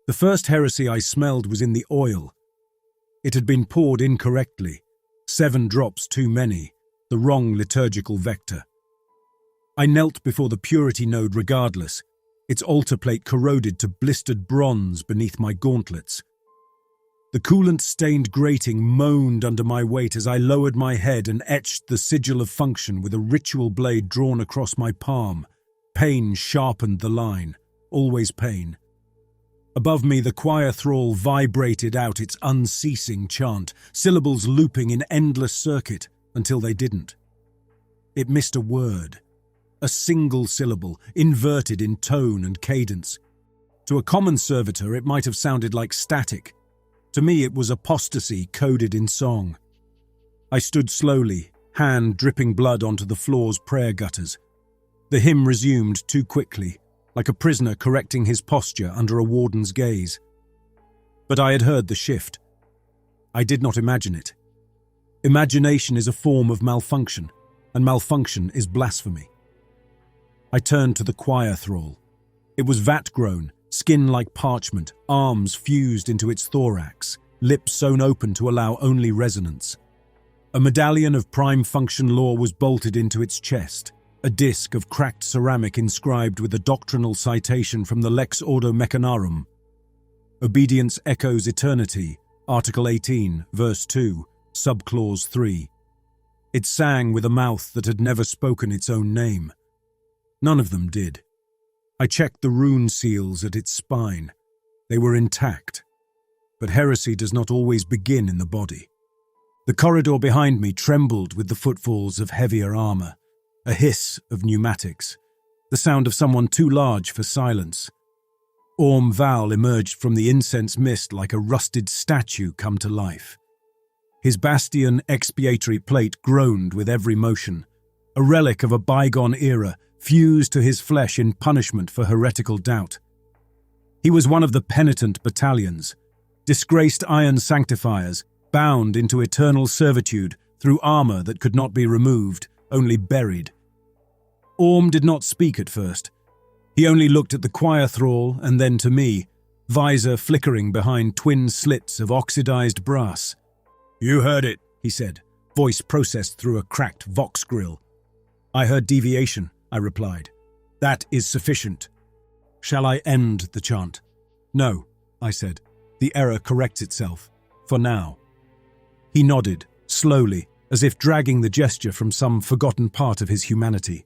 The first heresy I smelled was in the oil. It had been poured incorrectly, 7 drops too many, the wrong liturgical vector. I knelt before the purity node regardless, its altar plate corroded to blistered bronze beneath my gauntlets. The coolant-stained grating moaned under my weight as I lowered my head and etched the sigil of function with a ritual blade drawn across my palm. Pain sharpened the line, always pain. Above me, the choir thrall vibrated out its unceasing chant, syllables looping in endless circuit until they didn't. It missed a word, a single syllable, inverted in tone and cadence. To a common servitor, it might have sounded like static. To me, it was apostasy coded in song. I stood slowly, hand dripping blood onto the floor's prayer gutters. The hymn resumed too quickly, like a prisoner correcting his posture under a warden's gaze. But I had heard the shift. I did not imagine it. Imagination is a form of malfunction, and malfunction is blasphemy. I turned to the choir thrall. It was vat-grown, skin like parchment, arms fused into its thorax, lips sewn open to allow only resonance. A medallion of prime function lore was bolted into its chest, a disc of cracked ceramic inscribed with a doctrinal citation from the Lex Ordo Mechanarum. Obedience echoes eternity, Article 18, Verse 2, Subclause 3. It sang with a mouth that had never spoken its own name. None of them did. I checked the rune seals at its spine. They were intact. But heresy does not always begin in the body. The corridor behind me trembled with the footfalls of heavier armor, a hiss of pneumatics, the sound of someone too large for silence. Orm Val emerged from the incense mist like a rusted statue come to life. His bastion expiatory plate groaned with every motion, a relic of a bygone era fused to his flesh in punishment for heretical doubt. He was one of the penitent battalions, disgraced iron sanctifiers, bound into eternal servitude through armor that could not be removed, only buried. Orm did not speak at first. He only looked at the choir thrall and then to me, visor flickering behind twin slits of oxidized brass. "You heard it," he said, voice processed through a cracked vox grill. "I heard deviation," I replied. "That is sufficient." "Shall I end the chant?" "No," I said. "The error corrects itself. For now." He nodded, slowly, as if dragging the gesture from some forgotten part of his humanity.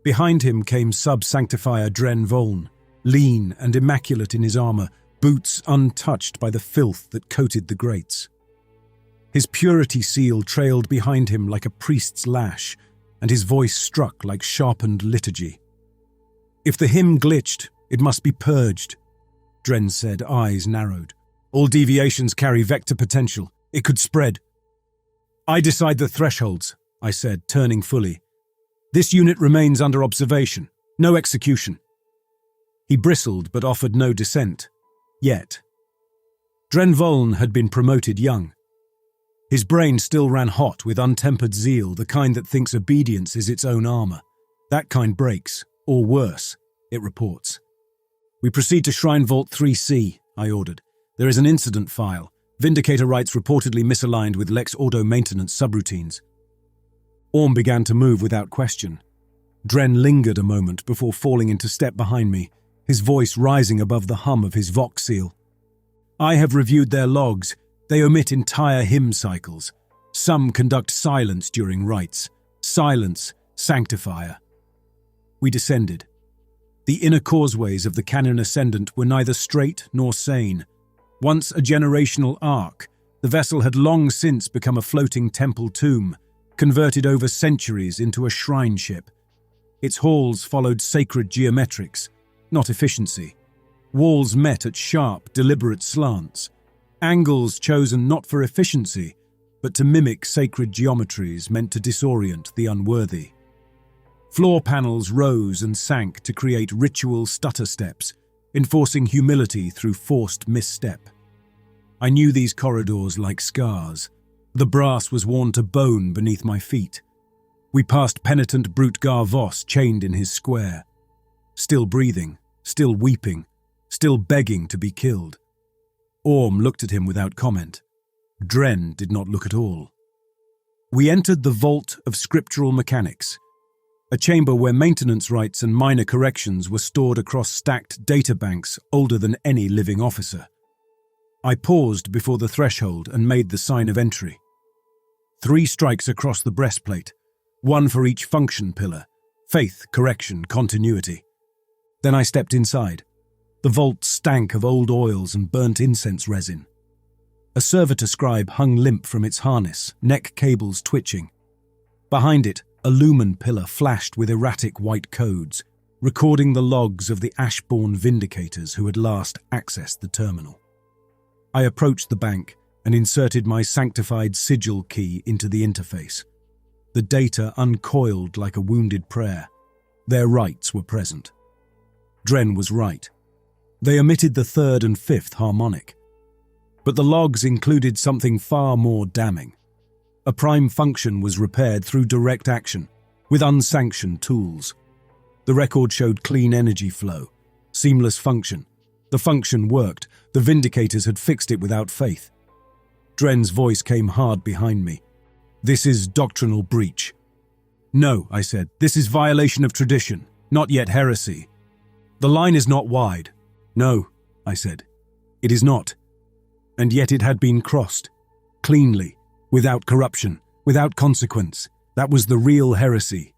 Behind him came sub-sanctifier Dren Voln, lean and immaculate in his armor, boots untouched by the filth that coated the grates. His purity seal trailed behind him like a priest's lash, and his voice struck like sharpened liturgy. "If the hymn glitched, it must be purged," Dren said, eyes narrowed. "All deviations carry vector potential. It could spread." "I decide the thresholds," I said, turning fully. "This unit remains under observation. No execution." He bristled but offered no dissent. Yet. Dren Voln had been promoted young. His brain still ran hot with untempered zeal, the kind that thinks obedience is its own armor. That kind breaks, or worse, it reports. "We proceed to Shrine Vault 3C, I ordered. "There is an incident file. Vindicator rights reportedly misaligned with Lex Ordo maintenance subroutines." Orm began to move without question. Dren lingered a moment before falling into step behind me, his voice rising above the hum of his vox seal. "I have reviewed their logs. They omit entire hymn cycles. Some conduct silence during rites. Silence, sanctifier." We descended. The inner causeways of the Canon Ascendant were neither straight nor sane. Once a generational ark, the vessel had long since become a floating temple tomb, converted over centuries into a shrine ship. Its halls followed sacred geometrics, not efficiency. Walls met at sharp, deliberate slants. Angles chosen not for efficiency, but to mimic sacred geometries meant to disorient the unworthy. Floor panels rose and sank to create ritual stutter steps, enforcing humility through forced misstep. I knew these corridors like scars. The brass was worn to bone beneath my feet. We passed penitent Brute Gar Voss chained in his square. Still breathing, still weeping, still begging to be killed. Orm looked at him without comment. Dren did not look at all. We entered the vault of scriptural mechanics, a chamber where maintenance rights and minor corrections were stored across stacked databanks older than any living officer. I paused before the threshold and made the sign of entry. 3 strikes across the breastplate, 1 for each function pillar: faith, correction, continuity. Then I stepped inside. The vault stank of old oils and burnt incense resin. A servitor scribe hung limp from its harness, neck cables twitching. Behind it, a lumen pillar flashed with erratic white codes, recording the logs of the Ashbourne vindicators who had last accessed the terminal. I approached the bank and inserted my sanctified sigil key into the interface. The data uncoiled like a wounded prayer. Their rights were present. Dren was right. They omitted the 3rd and 5th harmonic. But the logs included something far more damning. A prime function was repaired through direct action, with unsanctioned tools. The record showed clean energy flow, seamless function. The function worked. The vindicators had fixed it without faith. Dren's voice came hard behind me. "This is doctrinal breach." "No," I said. "This is violation of tradition, not yet heresy. The line is not wide." "No," I said. "It is not." And yet it had been crossed. Cleanly, without corruption, without consequence. That was the real heresy.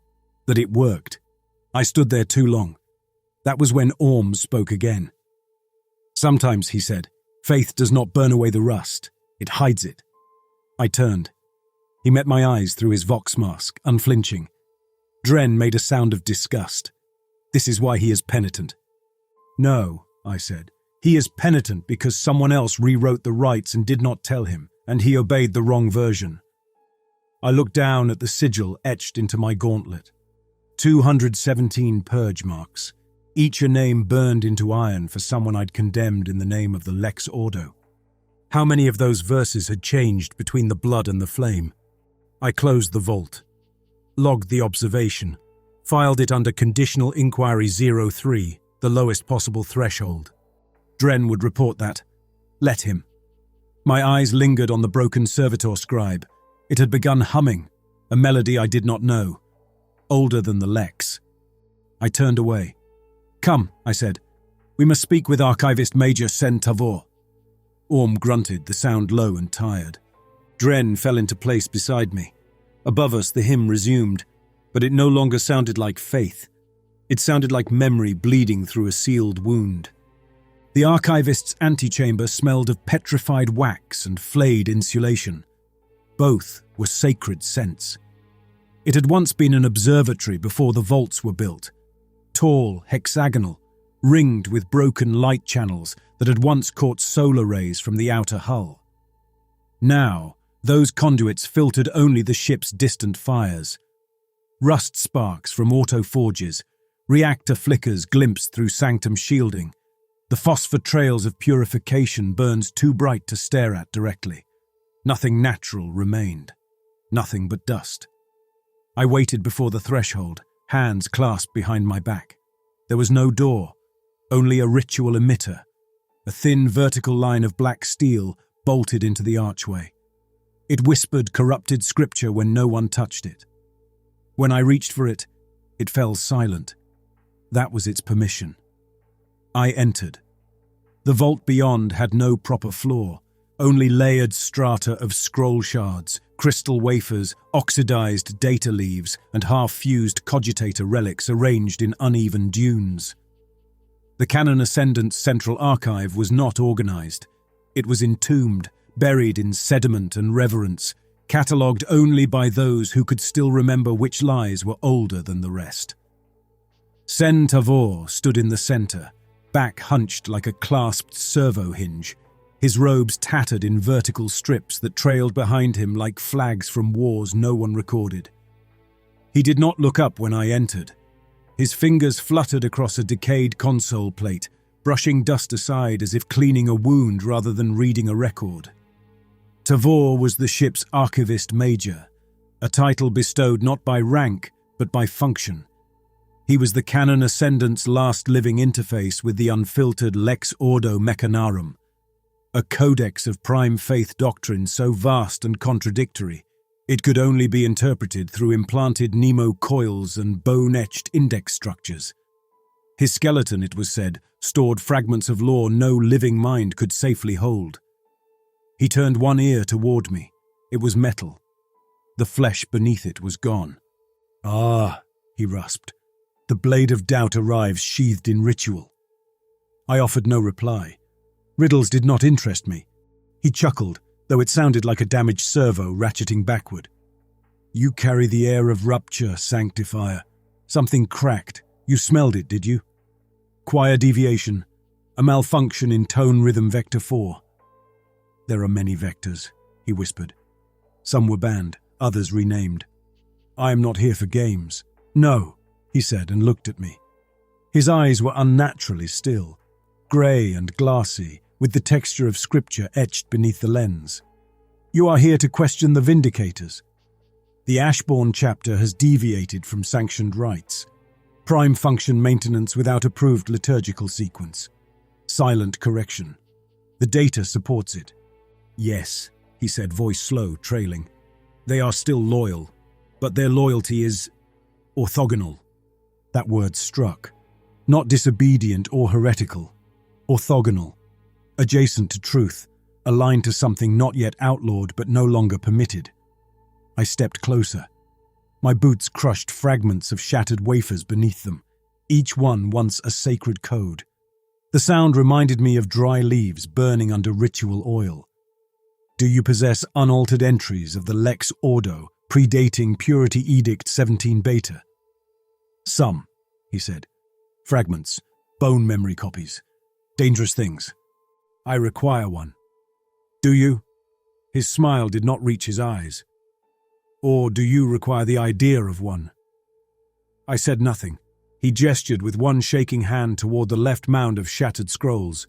That it worked. I stood there too long. That was when Orm spoke again. "Sometimes," he said, "faith does not burn away the rust. It hides it." I turned. He met my eyes through his vox mask, unflinching. Dren made a sound of disgust. "This is why he is penitent." "No," I said. "He is penitent because someone else rewrote the rights and did not tell him, and he obeyed the wrong version." I looked down at the sigil etched into my gauntlet. 217 purge marks, each a name burned into iron for someone I'd condemned in the name of the Lex Ordo. How many of those verses had changed between the blood and the flame? I closed the vault, logged the observation, filed it under Conditional Inquiry 03, the lowest possible threshold. Dren would report that. Let him. My eyes lingered on the broken servitor scribe. It had begun humming, a melody I did not know, older than the Lex. I turned away. "Come," I said. "We must speak with Archivist Major Sen Tavor." Orm grunted, the sound low and tired. Dren fell into place beside me. Above us the hymn resumed, but it no longer sounded like faith. It sounded like memory bleeding through a sealed wound. The archivist's antechamber smelled of petrified wax and flayed insulation. Both were sacred scents. It had once been an observatory before the vaults were built. Tall, hexagonal, ringed with broken light channels that had once caught solar rays from the outer hull. Now, those conduits filtered only the ship's distant fires. Rust sparks from auto-forges, reactor flickers glimpsed through sanctum shielding. The phosphor trails of purification burned too bright to stare at directly. Nothing natural remained. Nothing but dust. I waited before the threshold, hands clasped behind my back. There was no door, only a ritual emitter, a thin vertical line of black steel bolted into the archway. It whispered corrupted scripture when no one touched it. When I reached for it, it fell silent. That was its permission. I entered. The vault beyond had no proper floor, only layered strata of scroll shards, crystal wafers, oxidized data leaves, and half-fused cogitator relics arranged in uneven dunes. The Canon Ascendant's central archive was not organized. It was entombed, buried in sediment and reverence, catalogued only by those who could still remember which lies were older than the rest. Sen Tavor stood in the center, back hunched like a clasped servo hinge, his robes tattered in vertical strips that trailed behind him like flags from wars no one recorded. He did not look up when I entered. His fingers fluttered across a decayed console plate, brushing dust aside as if cleaning a wound rather than reading a record. Tavor was the ship's archivist major, a title bestowed not by rank but by function. He was the canon ascendant's last living interface with the unfiltered Lex Ordo Mechanarum, a codex of prime faith doctrine so vast and contradictory, it could only be interpreted through implanted Nemo coils and bone-etched index structures. His skeleton, it was said, stored fragments of lore no living mind could safely hold. He turned one ear toward me. It was metal. The flesh beneath it was gone. "Ah," he rasped. "The blade of doubt arrives sheathed in ritual." I offered no reply. Riddles did not interest me. He chuckled, though it sounded like a damaged servo ratcheting backward. "You carry the air of rupture, Sanctifier. Something cracked. You smelled it, did you? Choir deviation. A malfunction in tone rhythm vector 4. "There are many vectors," he whispered. "Some were banned, others renamed. I am not here for games." "No," he said and looked at me. His eyes were unnaturally still, grey and glassy, with the texture of scripture etched beneath the lens. "You are here to question the Vindicators. The Ashbourne chapter has deviated from sanctioned rites. Prime function maintenance without approved liturgical sequence. Silent correction. The data supports it." "Yes," he said, voice slow, trailing. "They are still loyal, but their loyalty is orthogonal." That word struck. Not disobedient or heretical. Orthogonal. Adjacent to truth, aligned to something not yet outlawed but no longer permitted. I stepped closer. My boots crushed fragments of shattered wafers beneath them, each one once a sacred code. The sound reminded me of dry leaves burning under ritual oil. "Do you possess unaltered entries of the Lex Ordo, predating Purity Edict 17 Beta?" "Some," he said. "Fragments, bone memory copies. Dangerous things. I require one." "Do you?" His smile did not reach his eyes. "Or do you require the idea of one?" I said nothing. He gestured with one shaking hand toward the left mound of shattered scrolls.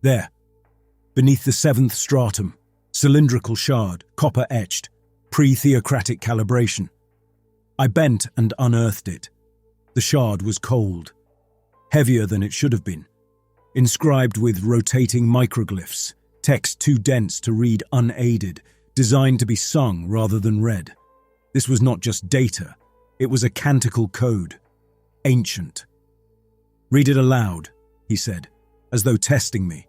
"There, beneath the 7th stratum, cylindrical shard, copper-etched, pre-theocratic calibration." I bent and unearthed it. The shard was cold, heavier than it should have been, inscribed with rotating microglyphs, text too dense to read unaided, designed to be sung rather than read. This was not just data, it was a canticle code. Ancient. "Read it aloud," he said, as though testing me.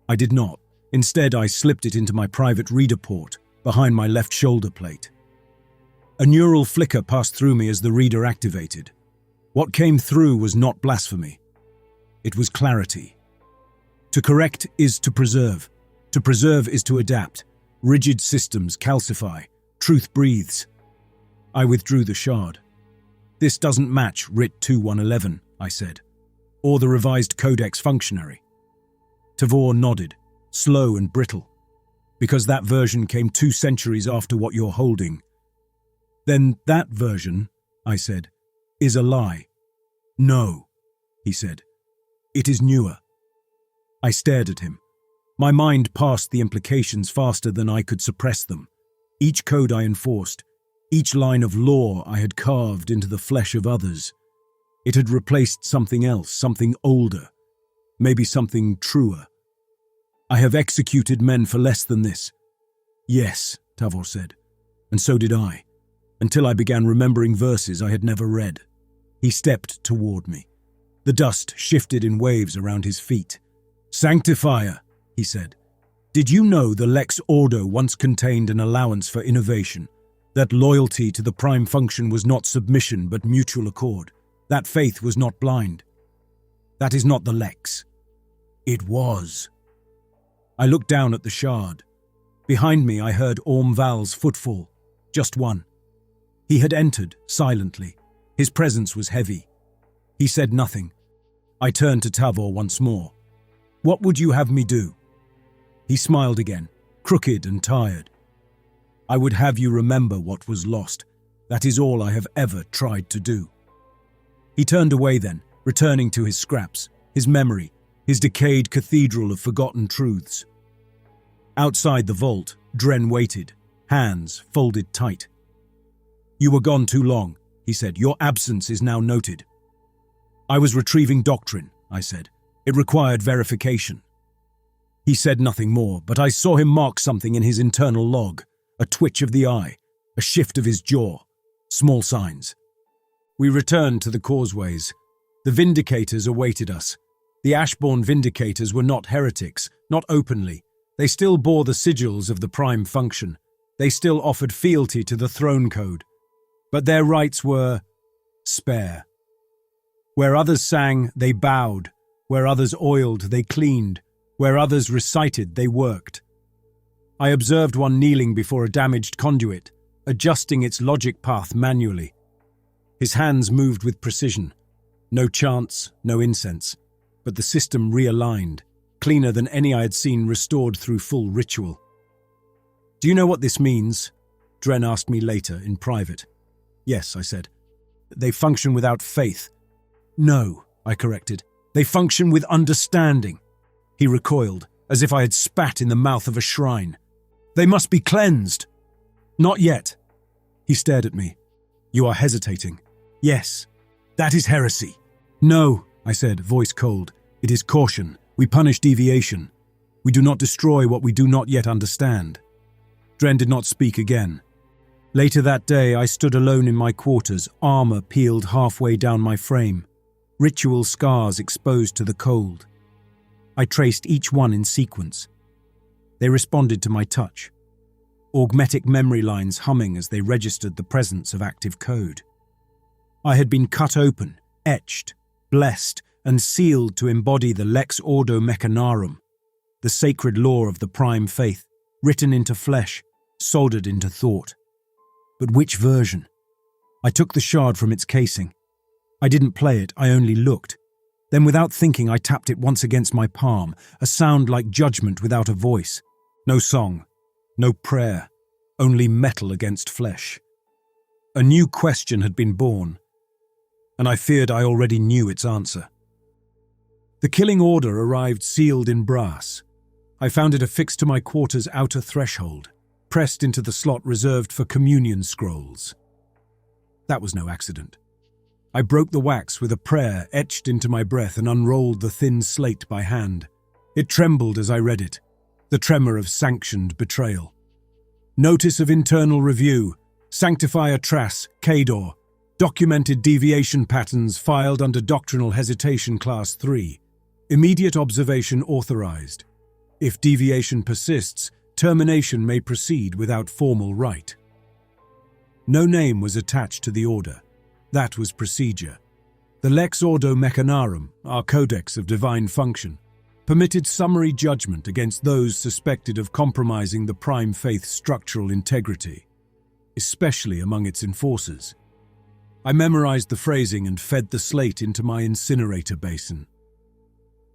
I did not. Instead, I slipped it into my private reader port, behind my left shoulder plate. A neural flicker passed through me as the reader activated. What came through was not blasphemy. It was clarity. To correct is to preserve. To preserve is to adapt. Rigid systems calcify. Truth breathes. I withdrew the shard. "This doesn't match Writ 2111, I said, or the revised Codex Functionary. Tavor nodded, slow and brittle. "Because that version came 2 centuries after what you're holding." "Then that version," I said, "is a lie." "No," he said. "It is newer." I stared at him. My mind passed the implications faster than I could suppress them. Each code I enforced, each line of law I had carved into the flesh of others. It had replaced something else, something older, maybe something truer. "I have executed men for less than this." "Yes," Tavor said, "and so did I, until I began remembering verses I had never read." He stepped toward me. The dust shifted in waves around his feet. "Sanctifier," he said, "did you know the Lex Ordo once contained an allowance for innovation? That loyalty to the prime function was not submission but mutual accord. That faith was not blind. That is not the Lex." "It was." I looked down at the shard. Behind me I heard Orm Val's footfall. Just one. He had entered, silently. His presence was heavy. He said nothing. I turned to Tavor once more. "What would you have me do?" He smiled again, crooked and tired. "I would have you remember what was lost. That is all I have ever tried to do." He turned away then, returning to his scraps, his memory, his decayed cathedral of forgotten truths. Outside the vault, Dren waited, hands folded tight. "You were gone too long," he said. "Your absence is now noted. I was retrieving doctrine, I said. It required verification. He said nothing more, but I saw him mark something in his internal log, a twitch of the eye, a shift of his jaw, small signs. We returned to the causeways. The vindicators awaited us. The Ashbourne vindicators were not heretics, not openly. They still bore the sigils of the prime function. They still offered fealty to the throne code. But their rites were spare. Where others sang, they bowed. Where others oiled, they cleaned. Where others recited, they worked. I observed one kneeling before a damaged conduit, adjusting its logic path manually. His hands moved with precision. No chants, no incense. But the system realigned, cleaner than any I had seen restored through full ritual. Do you know what this means? Dren asked me later, in private. Yes, I said. They function without faith. No, I corrected. They function with understanding. He recoiled, as if I had spat in the mouth of a shrine. They must be cleansed. Not yet. He stared at me. You are hesitating. Yes, that is heresy. No, I said, voice cold. It is caution. We punish deviation. We do not destroy what we do not yet understand. Dren did not speak again. Later that day, I stood alone in my quarters, armor peeled halfway down my frame, ritual scars exposed to the cold. I traced each one in sequence. They responded to my touch, augmetic memory lines humming as they registered the presence of active code. I had been cut open, etched, blessed, and sealed to embody the Lex Ordo Mechanarum, the sacred law of the prime faith, written into flesh, soldered into thought. But which version? I took the shard from its casing. I didn't play it, I only looked. Then without thinking, I tapped it once against my palm, a sound like judgment without a voice. No song, no prayer, only metal against flesh. A new question had been born, and I feared I already knew its answer. The killing order arrived sealed in brass. I found it affixed to my quarter's outer threshold, pressed into the slot reserved for communion scrolls. That was no accident. I broke the wax with a prayer etched into my breath and unrolled the thin slate by hand. It trembled as I read it, the tremor of sanctioned betrayal. Notice of internal review, sanctifier tras, cador, documented deviation patterns filed under doctrinal hesitation class 3. Immediate observation authorized. If deviation persists, termination may proceed without formal rite. No name was attached to the order. That was procedure. The Lex Ordo Mechanarum, our codex of divine function, permitted summary judgment against those suspected of compromising the prime faith's structural integrity, especially among its enforcers. I memorized the phrasing and fed the slate into my incinerator basin.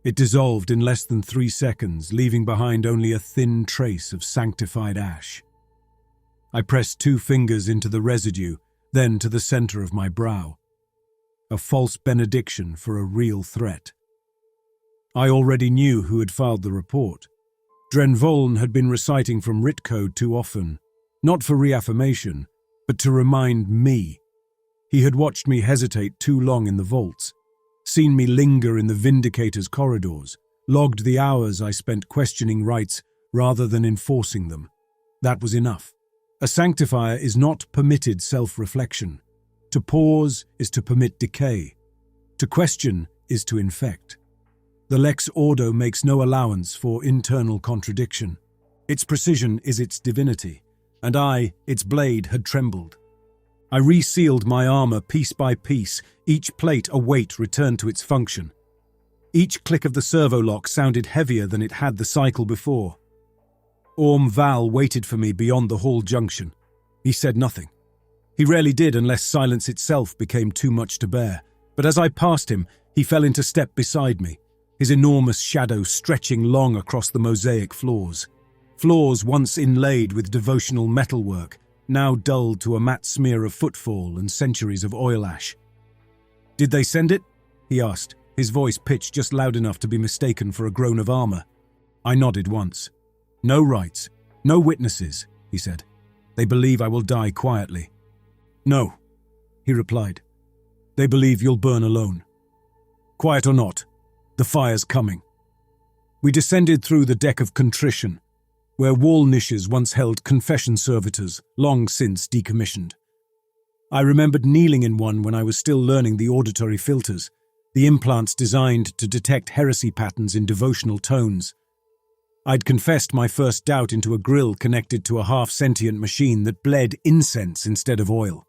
It dissolved in less than 3 seconds, leaving behind only a thin trace of sanctified ash. I pressed 2 fingers into the residue, then to the center of my brow. A false benediction for a real threat. I already knew who had filed the report. Dren Voln had been reciting from writ code too often, not for reaffirmation, but to remind me. He had watched me hesitate too long in the vaults, seen me linger in the Vindicator's corridors, logged the hours I spent questioning rites rather than enforcing them. That was enough. A sanctifier is not permitted self-reflection. To pause is to permit decay. To question is to infect. The Lex Ordo makes no allowance for internal contradiction. Its precision is its divinity, and I, its blade, had trembled. I resealed my armor piece by piece, each plate a weight returned to its function. Each click of the servo lock sounded heavier than it had the cycle before. Orm Val waited for me beyond the hall junction. He said nothing. He rarely did unless silence itself became too much to bear, but as I passed him, he fell into step beside me, his enormous shadow stretching long across the mosaic floors. Floors once inlaid with devotional metalwork, now dulled to a matte smear of footfall and centuries of oil ash. "Did they send it?" he asked, his voice pitched just loud enough to be mistaken for a groan of armor. I nodded once. "No rights, no witnesses," he said. "They believe I will die quietly." "No," he replied. "They believe you'll burn alone." Quiet or not, the fire's coming. We descended through the deck of contrition, where wall niches once held confession servitors, long since decommissioned. I remembered kneeling in one when I was still learning the auditory filters, the implants designed to detect heresy patterns in devotional tones. I'd confessed my first doubt into a grill connected to a half-sentient machine that bled incense instead of oil.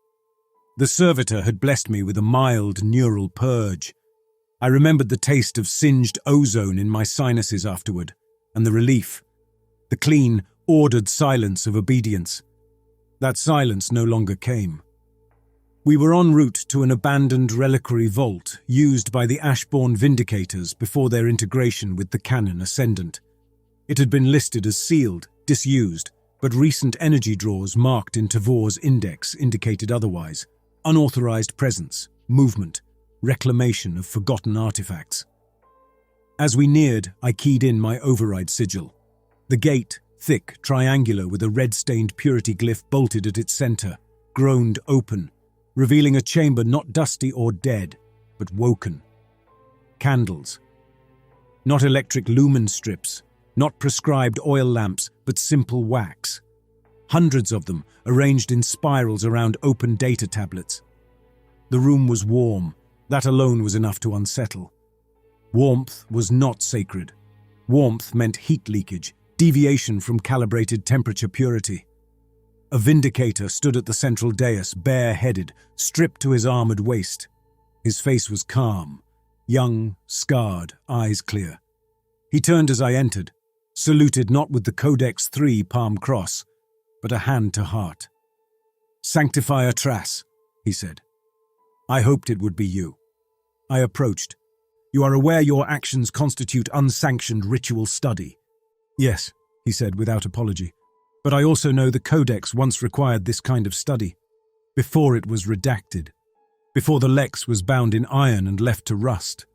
The servitor had blessed me with a mild neural purge. I remembered the taste of singed ozone in my sinuses afterward, and the relief, the clean, ordered silence of obedience. That silence no longer came. We were en route to an abandoned reliquary vault used by the Ashbourne Vindicators before their integration with the Canon Ascendant. It had been listed as sealed, disused, but recent energy draws marked in Tavor's index indicated otherwise. Unauthorized presence, movement, reclamation of forgotten artifacts. As we neared, I keyed in my override sigil. The gate, thick, triangular with a red-stained purity glyph bolted at its center, groaned open, revealing a chamber not dusty or dead, but woken. Candles. Not electric lumen strips, not prescribed oil lamps, but simple wax. Hundreds of them, arranged in spirals around open data tablets. The room was warm. That alone was enough to unsettle. Warmth was not sacred. Warmth meant heat leakage, deviation from calibrated temperature purity. A vindicator stood at the central dais, bare-headed, stripped to his armored waist. His face was calm, young, scarred, eyes clear. He turned as I entered, saluted not with the Codex 3 palm cross, but a hand to heart. "Sanctifier Trass," he said. "I hoped it would be you." I approached. "You are aware your actions constitute unsanctioned ritual study?" "Yes," he said without apology. "But I also know the Codex once required this kind of study. Before it was redacted. Before the Lex was bound in iron and left to rust."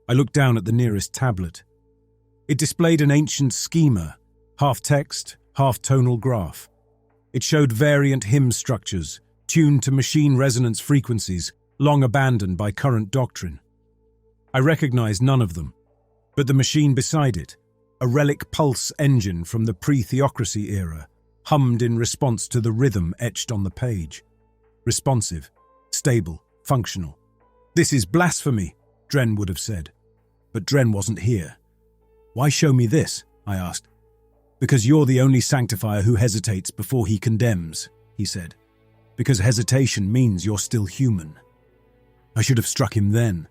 I looked down at the nearest tablet. It displayed an ancient schema, half text, half tonal graph. It showed variant hymn structures, tuned to machine resonance frequencies, long abandoned by current doctrine. I recognized none of them, but the machine beside it, a relic pulse engine from the pre-theocracy era, hummed in response to the rhythm etched on the page. Responsive, stable, functional. "This is blasphemy," Dren would have said. But Dren wasn't here. "Why show me this?" I asked. "Because you're the only sanctifier who hesitates before he condemns," he said. "Because hesitation means you're still human." I should have struck him then.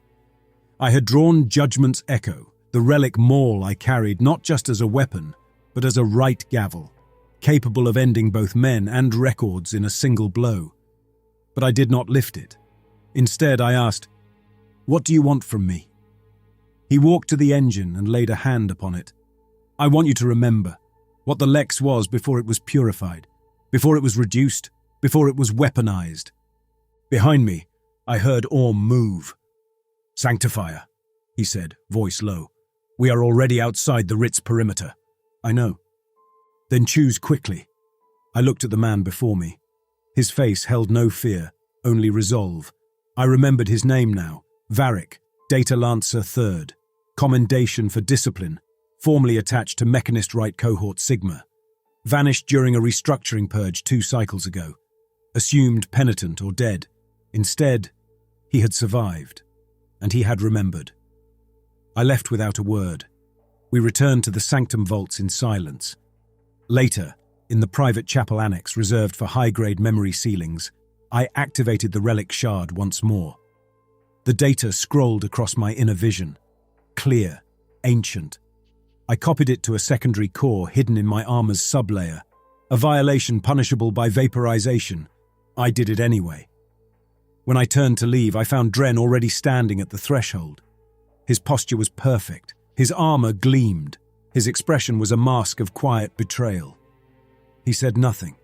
I had drawn Judgment's Echo, the relic maul I carried not just as a weapon, but as a right gavel, capable of ending both men and records in a single blow. But I did not lift it. Instead, I asked, "What do you want from me?" He walked to the engine and laid a hand upon it. "I want you to remember what the Lex was before it was purified, before it was reduced, before it was weaponized." Behind me, I heard Orm move. "Sanctifier," he said, voice low. "We are already outside the Ritz perimeter." "I know." "Then choose quickly." I looked at the man before me. His face held no fear, only resolve. I remembered his name now. Varric, Data Lancer 3rd. Commendation for discipline, formerly attached to Mechanist Right Cohort Sigma. Vanished during a restructuring purge 2 cycles ago. Assumed penitent or dead. Instead, he had survived, and he had remembered. I left without a word. We returned to the sanctum vaults in silence. Later, in the private chapel annex reserved for high-grade memory sealings, I activated the relic shard once more. The data scrolled across my inner vision. Clear, ancient. I copied it to a secondary core hidden in my armor's sublayer. A violation punishable by vaporization. I did it anyway. When I turned to leave, I found Dren already standing at the threshold. His posture was perfect. His armor gleamed. His expression was a mask of quiet betrayal. He said nothing.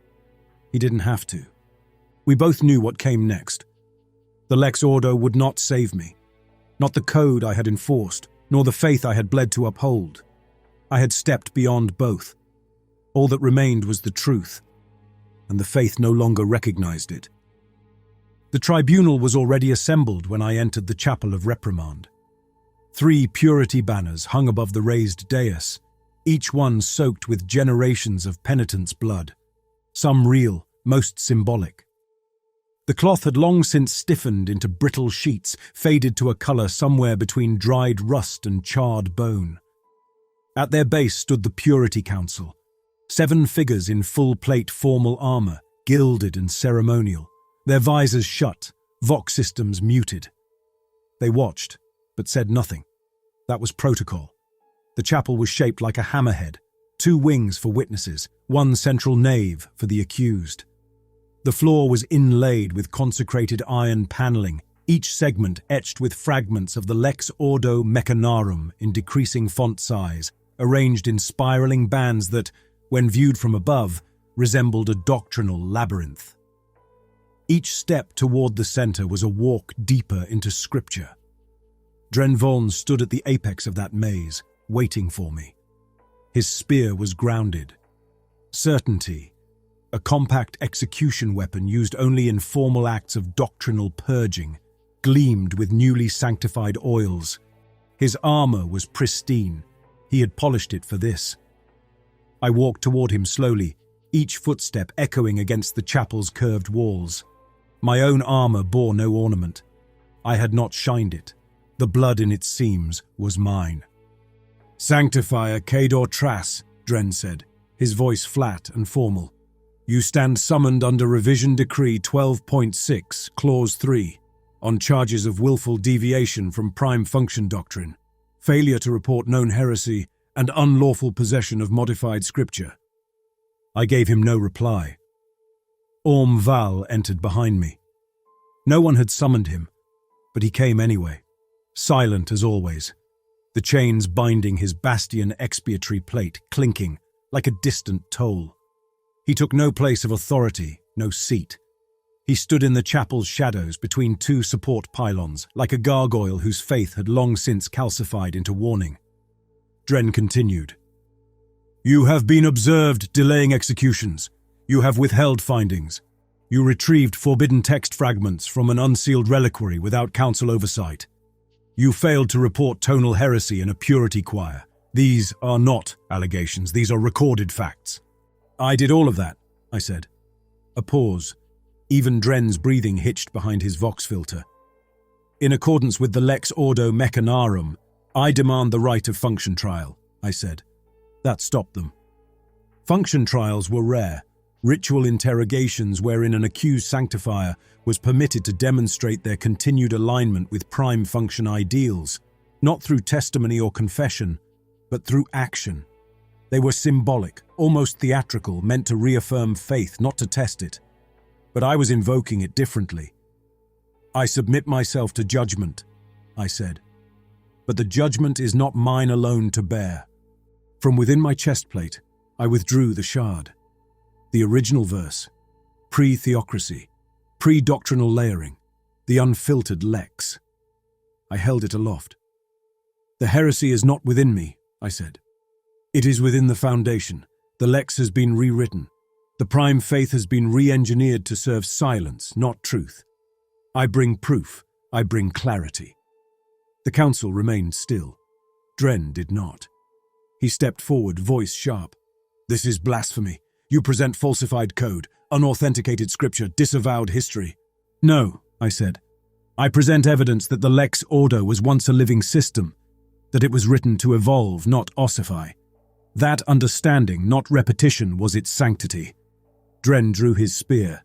He didn't have to. We both knew what came next. The Lex Ordo would not save me. Not the code I had enforced, nor the faith I had bled to uphold. I had stepped beyond both. All that remained was the truth, and the faith no longer recognized it. The tribunal was already assembled when I entered the chapel of reprimand. 3 purity banners hung above the raised dais, each one soaked with generations of penitents' blood, some real, most symbolic. The cloth had long since stiffened into brittle sheets, faded to a colour somewhere between dried rust and charred bone. At their base stood the Purity Council, 7 figures in full-plate formal armour, gilded and ceremonial, their visors shut, vox systems muted. They watched, but said nothing. That was protocol. The chapel was shaped like a hammerhead, 2 wings for witnesses, 1 central nave for the accused. The floor was inlaid with consecrated iron panelling, each segment etched with fragments of the Lex Ordo Mechanarum in decreasing font size, arranged in spiraling bands that, when viewed from above, resembled a doctrinal labyrinth. Each step toward the center was a walk deeper into Scripture. Drenvoln stood at the apex of that maze, waiting for me. His spear was grounded. Certainty, a compact execution weapon used only in formal acts of doctrinal purging, gleamed with newly sanctified oils. His armor was pristine. He had polished it for this. I walked toward him slowly, each footstep echoing against the chapel's curved walls. My own armor bore no ornament. I had not shined it. The blood in its seams was mine. "Sanctifier Cador Trass," Dren said, his voice flat and formal. "You stand summoned under Revision Decree 12.6, Clause 3, on charges of willful deviation from prime function doctrine, failure to report known heresy, and unlawful possession of modified scripture." I gave him no reply. Orm Val entered behind me. No one had summoned him, but he came anyway, silent as always, the chains binding his bastion expiatory plate clinking like a distant toll. He took no place of authority, no seat. He stood in the chapel's shadows between 2 support pylons, like a gargoyle whose faith had long since calcified into warning. Dren continued. "You have been observed delaying executions. You have withheld findings. You retrieved forbidden text fragments from an unsealed reliquary without council oversight. You failed to report tonal heresy in a purity choir. These are not allegations, these are recorded facts." "I did all of that," I said. A pause. Even Dren's breathing hitched behind his vox filter. "In accordance with the Lex Ordo Mechanarum, I demand the right of function trial," I said. That stopped them. Function trials were rare, ritual interrogations wherein an accused sanctifier was permitted to demonstrate their continued alignment with prime function ideals, not through testimony or confession, but through action. They were symbolic, almost theatrical, meant to reaffirm faith, not to test it. But I was invoking it differently. "I submit myself to judgment," I said. "But the judgment is not mine alone to bear." From within my chest plate, I withdrew the shard. The original verse, pre-theocracy, pre-doctrinal layering, the unfiltered lex. I held it aloft. "The heresy is not within me," I said. "It is within the foundation. The lex has been rewritten. The prime faith has been re-engineered to serve silence, not truth. I bring proof. I bring clarity." The council remained still. Dren did not. He stepped forward, voice sharp. "This is blasphemy. You present falsified code, unauthenticated scripture, disavowed history." "No," I said. "I present evidence that the Lex Ordo was once a living system, that it was written to evolve, not ossify. That understanding, not repetition, was its sanctity." Dren drew his spear.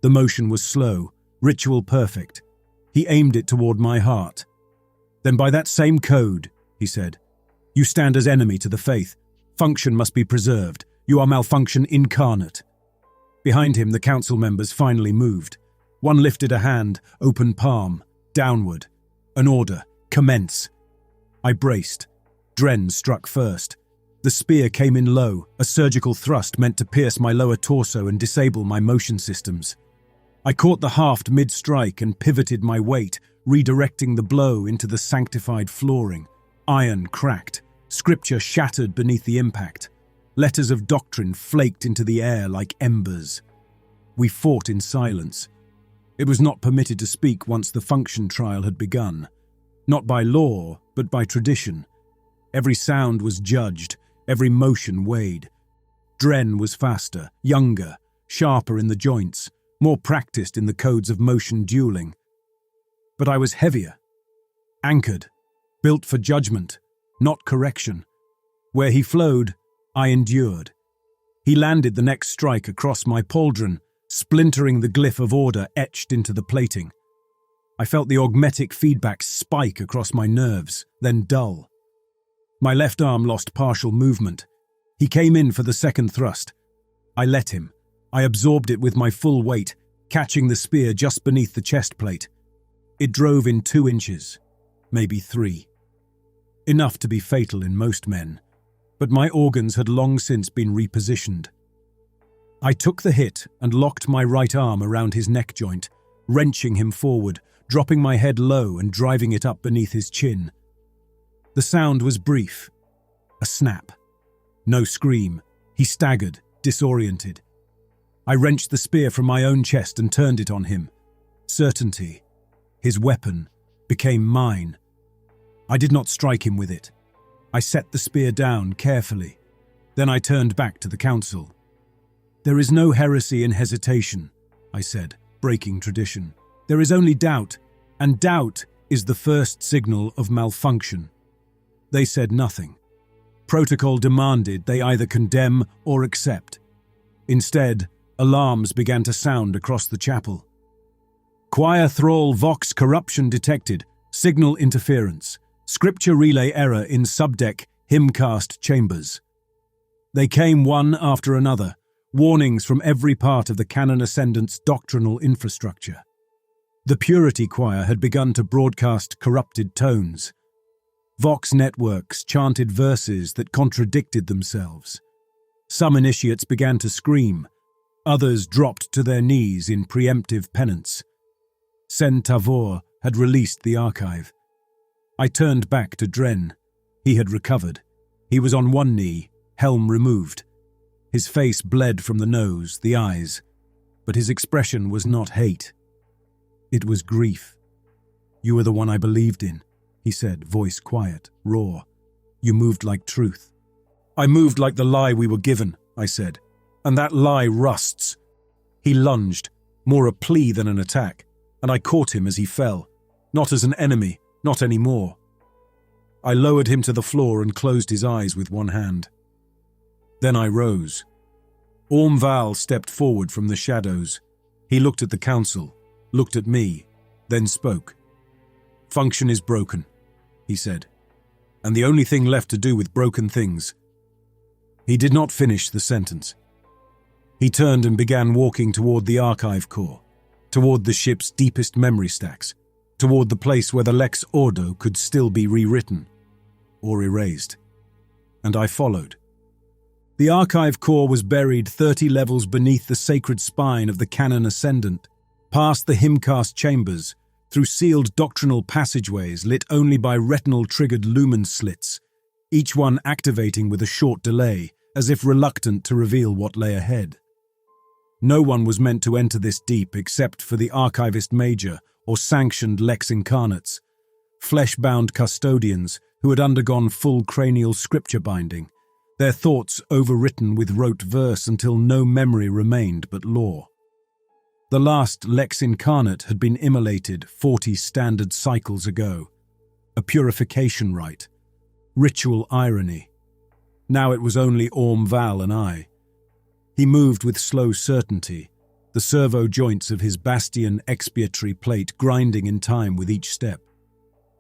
The motion was slow, ritual perfect. He aimed it toward my heart. "Then by that same code," he said, "you stand as enemy to the faith. Function must be preserved. You are malfunction incarnate." Behind him, the council members finally moved. One lifted a hand, open palm, downward. An order, commence. I braced. Dren struck first. The spear came in low, a surgical thrust meant to pierce my lower torso and disable my motion systems. I caught the haft mid-strike and pivoted my weight, redirecting the blow into the sanctified flooring. Iron cracked. Scripture shattered beneath the impact. Letters of doctrine flaked into the air like embers. We fought in silence. It was not permitted to speak once the function trial had begun. not by law, but by tradition. Every sound was judged, every motion weighed. Dren was faster, younger, sharper in the joints, more practiced in the codes of motion dueling. But I was heavier, anchored, built for judgment, not correction. Where he flowed, I endured. He landed the next strike across my pauldron, splintering the glyph of order etched into the plating. I felt the augmetic feedback spike across my nerves, then dull. My left arm lost partial movement. He came in for the second thrust. I let him. I absorbed it with my full weight, catching the spear just beneath the chest plate. It drove in 2 inches, maybe 3. Enough to be fatal in most men, but my organs had long since been repositioned. I took the hit and locked my right arm around his neck joint, wrenching him forward, dropping my head low and driving it up beneath his chin. The sound was brief. A snap. No scream. He staggered, disoriented. I wrenched the spear from my own chest and turned it on him. Certainty, his weapon, became mine. I did not strike him with it. I set the spear down carefully. Then I turned back to the council. "There is no heresy in hesitation," I said, breaking tradition. "There is only doubt, and doubt is the first signal of malfunction." They said nothing. Protocol demanded they either condemn or accept. Instead, alarms began to sound across the chapel. "Choir thrall vox corruption detected, signal interference, scripture relay error in subdeck hymncast chambers." They came one after another, warnings from every part of the canon ascendant's doctrinal infrastructure. The Purity Choir had begun to broadcast corrupted tones. Vox networks chanted verses that contradicted themselves. Some initiates began to scream. Others dropped to their knees in preemptive penance. Centaur had released the archive. I turned back to Dren. He had recovered. He was on one knee, helm removed. His face bled from the nose, the eyes, but his expression was not hate. It was grief. "You were the one I believed in," he said, voice quiet, raw. "You moved like truth." "I moved like the lie we were given," I said, "and that lie rusts." He lunged, more a plea than an attack, and I caught him as he fell. Not as an enemy, not anymore. I lowered him to the floor and closed his eyes with one hand. Then I rose. Orm Val stepped forward from the shadows. He looked at the council, looked at me, then spoke. "Function is broken," he said, "and the only thing left to do with broken things." He did not finish the sentence. He turned and began walking toward the archive core, toward the ship's deepest memory stacks, toward the place where the Lex Ordo could still be rewritten or erased. And I followed. The archive core was buried 30 levels beneath the sacred spine of the canon ascendant, past the hymncast chambers, through sealed doctrinal passageways lit only by retinal-triggered lumen slits, each one activating with a short delay, as if reluctant to reveal what lay ahead. No one was meant to enter this deep except for the archivist major or sanctioned Lex incarnates, flesh-bound custodians who had undergone full cranial scripture binding, their thoughts overwritten with rote verse until no memory remained but law. The last Lex incarnate had been immolated 40 standard cycles ago, a purification rite, ritual irony. Now it was only Orm Val and I. He moved with slow certainty, the servo joints of his bastion expiatory plate grinding in time with each step.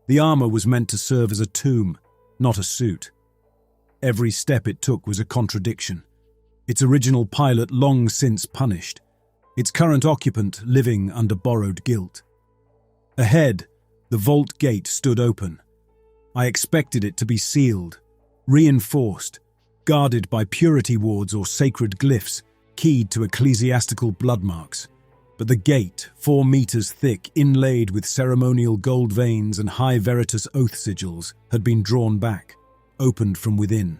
The armor was meant to serve as a tomb, not a suit. Every step it took was a contradiction, its original pilot long since punished, its current occupant living under borrowed guilt. Ahead, the vault gate stood open. I expected it to be sealed, reinforced, guarded by purity wards or sacred glyphs keyed to ecclesiastical blood marks. But the gate, 4 meters thick, inlaid with ceremonial gold veins and high veritas oath sigils, had been drawn back, opened from within.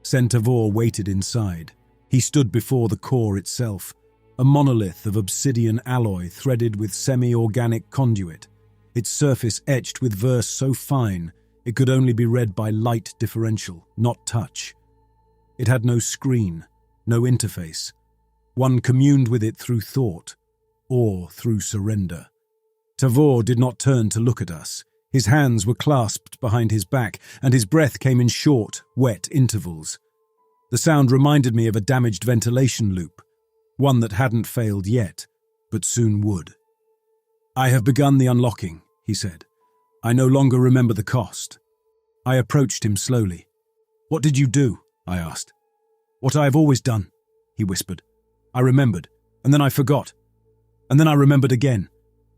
Centaur waited inside. He stood before the core itself, a monolith of obsidian alloy threaded with semi-organic conduit, its surface etched with verse so fine it could only be read by light differential, not touch. It had no screen, no interface. One communed with it through thought, or through surrender. Tavor did not turn to look at us. His hands were clasped behind his back, and his breath came in short, wet intervals. The sound reminded me of a damaged ventilation loop, one that hadn't failed yet, but soon would. "I have begun the unlocking," he said. "I no longer remember the cost." I approached him slowly. "What did you do?" I asked. "What I have always done," he whispered. "I remembered, and then I forgot. And then I remembered again.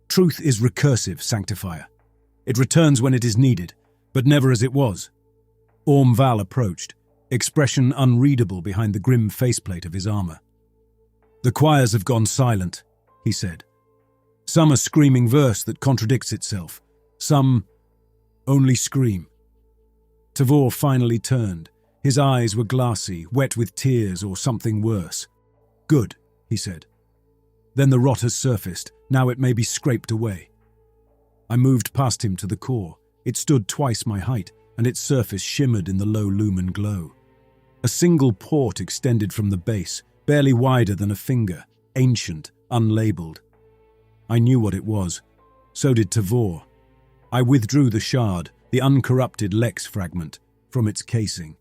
Truth is recursive, Sanctifier. It returns when it is needed, but never as it was." Orm Val approached, expression unreadable behind the grim faceplate of his armor. "The choirs have gone silent," he said. "Some are screaming verse that contradicts itself. Some only scream." Tavor finally turned. His eyes were glassy, wet with tears or something worse. "Good," he said. "Then the rot has surfaced. Now it may be scraped away." I moved past him to the core. It stood twice my height, and its surface shimmered in the low lumen glow. A single port extended from the base, barely wider than a finger, ancient, unlabeled. I knew what it was. So did Tavor. I withdrew the shard, the uncorrupted Lex fragment, from its casing.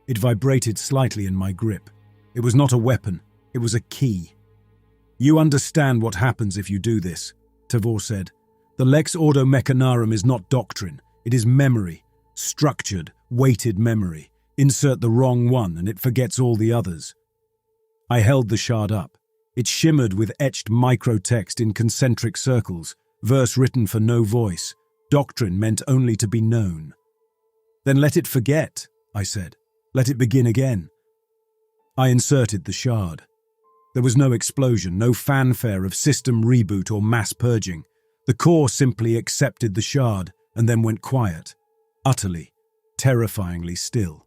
It vibrated slightly in my grip. It was not a weapon, it was a key. "You understand what happens if you do this," Tavor said. "The Lex Ordo Mechanarum is not doctrine, it is memory, structured, weighted memory. Insert the wrong one and it forgets all the others." I held the shard up. It shimmered with etched microtext in concentric circles, verse written for no voice. Doctrine meant only to be known. "Then let it forget," I said. "Let it begin again." I inserted the shard. There was no explosion, no fanfare of system reboot or mass purging. The core simply accepted the shard and then went quiet, utterly, terrifyingly still.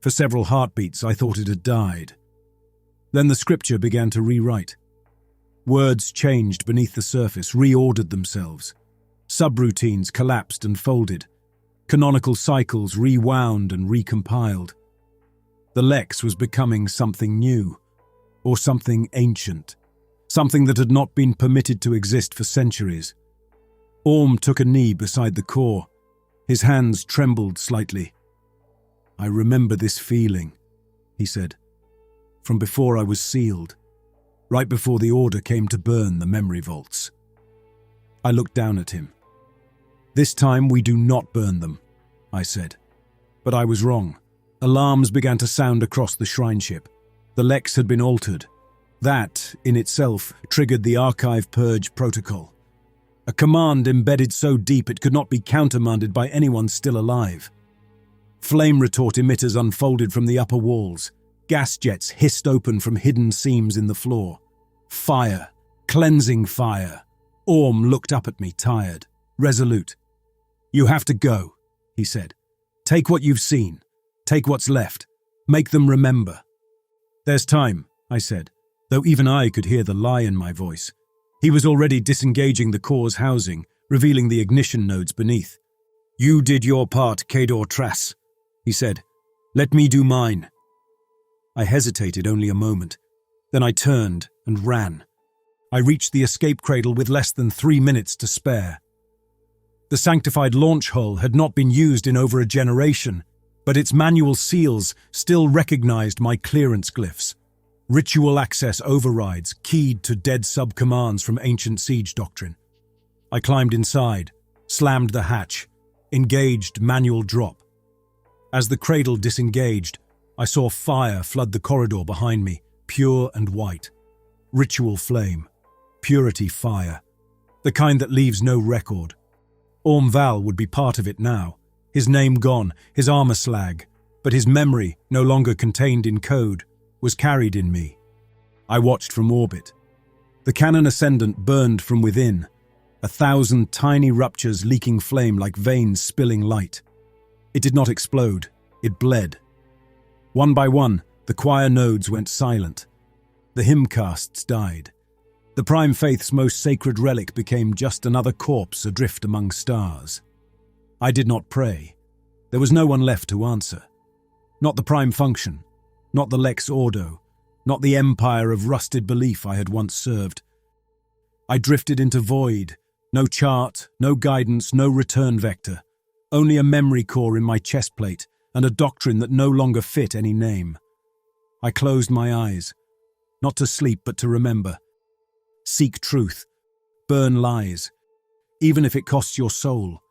For several heartbeats, I thought it had died. Then the scripture began to rewrite. Words changed beneath the surface, reordered themselves. Subroutines collapsed and folded. Canonical cycles rewound and recompiled. The Lex was becoming something new, or something ancient, something that had not been permitted to exist for centuries. Orm took a knee beside the core. His hands trembled slightly. "I remember this feeling," he said, "from before I was sealed, right before the order came to burn the memory vaults." I looked down at him. "This time we do not burn them," I said. But I was wrong. Alarms began to sound across the shrine ship. The Lex had been altered. That, in itself, triggered the archive purge protocol. A command embedded so deep it could not be countermanded by anyone still alive. Flame retort emitters unfolded from the upper walls. Gas jets hissed open from hidden seams in the floor. Fire, cleansing fire. Orm looked up at me, tired, resolute. "You have to go," he said. "Take what you've seen. Take what's left. Make them remember." "There's time," I said, though even I could hear the lie in my voice. He was already disengaging the core's housing, revealing the ignition nodes beneath. "You did your part, Cador Trass," he said. "Let me do mine." I hesitated only a moment. Then I turned and ran. I reached the escape cradle with less than 3 minutes to spare. The sanctified launch hull had not been used in over a generation, but its manual seals still recognized my clearance glyphs. Ritual access overrides keyed to dead sub-commands from ancient siege doctrine. I climbed inside, slammed the hatch, engaged manual drop. As the cradle disengaged, I saw fire flood the corridor behind me, pure and white. Ritual flame, purity fire, the kind that leaves no record. Orm Val would be part of it now, his name gone, his armor slag, but his memory, no longer contained in code, was carried in me. I watched from orbit. The cannon ascendant burned from within, 1,000 tiny ruptures leaking flame like veins spilling light. It did not explode, it bled. One by one, the choir nodes went silent. The hymncasts died. The Prime Faith's most sacred relic became just another corpse adrift among stars. I did not pray. There was no one left to answer. Not the Prime Function, not the Lex Ordo, not the empire of rusted belief I had once served. I drifted into void, no chart, no guidance, no return vector, only a memory core in my chest plate and a doctrine that no longer fit any name. I closed my eyes, not to sleep but to remember. Seek truth, burn lies, even if it costs your soul.